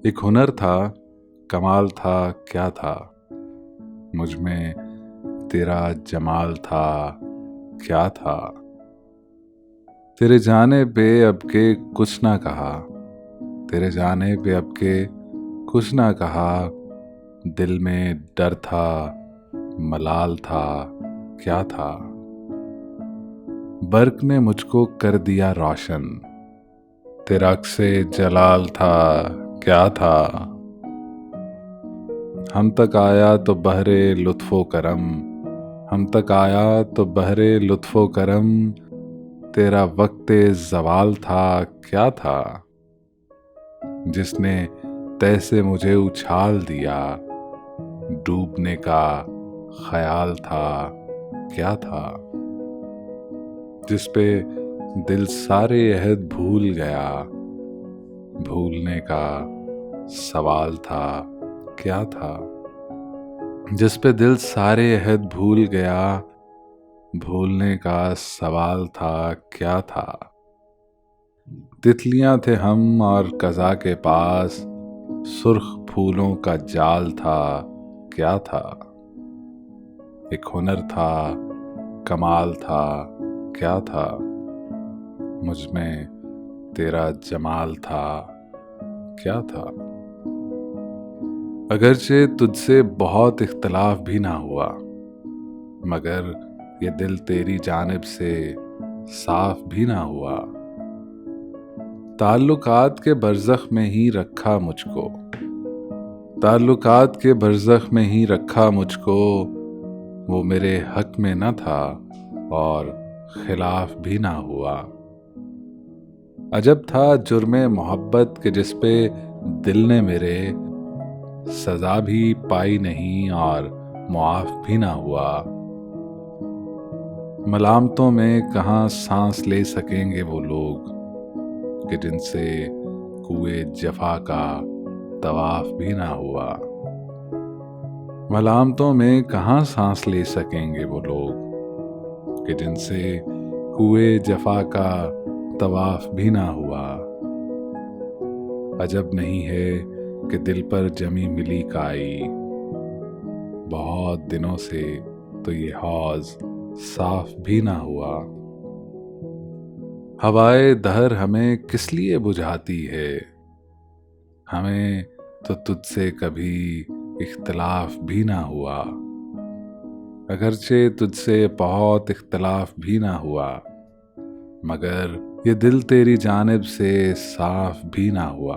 एक हुनर था, कमाल था, क्या था मुझ में तेरा जमाल था, क्या था। तेरे जाने पे अब के कुछ ना कहा, तेरे जाने पे अब के कुछ ना कहा। दिल में डर था, मलाल था, क्या था। बर्क ने मुझको कर दिया रोशन, तेरा अक्से जलाल था, क्या था। हम तक आया तो बहरे लुत्फो करम, हम तक आया तो बहरे लुत्फो करम। तेरा वक्त जवाल था, क्या था। जिसने तैसे मुझे उछाल दिया, डूबने का ख्याल था, क्या था। जिस पे दिल सारे अहद भूल गया, भूलने का सवाल था, क्या था। जिस पे दिल सारे अहद भूल गया, भूलने का सवाल था, क्या था। तितलियां थे हम और कज़ा के पास, सुर्ख फूलों का जाल था, क्या था। एक हुनर था, कमाल था, क्या था। मुझ में तेरा जमाल था, क्या था। अगरचे तुझसे बहुत इख्तलाफ भी ना हुआ, मगर ये दिल तेरी जानिब से साफ भी ना हुआ। ताल्लुकात के बरज़ख में ही रखा मुझको, ताल्लुकात के बरज़ख में ही रखा मुझको। वो मेरे हक में न था और खिलाफ भी ना हुआ। अजब था जुर्मे मोहब्बत के जिस पे दिल ने मेरे सजा भी पाई नहीं और मुआफ भी ना हुआ। मलामतों में कहाँ सांस ले सकेंगे वो लोग कि जिनसे कुए जफा का तवाफ भी ना हुआ। मलामतों में कहाँ सांस ले सकेंगे वो लोग कि जिनसे कुए जफा का तवाफ भी ना हुआ। अजब नहीं है कि दिल पर जमी मिली काई, बहुत दिनों से तो ये हौज साफ भी ना हुआ। हवाए दहर हमें किस लिए बुझाती है, हमें तो तुझसे कभी इख्तलाफ भी ना हुआ। अगरचे तुझसे बहुत इख्तलाफ भी ना हुआ, मगर ये दिल तेरी जानिब से साफ भी ना हुआ।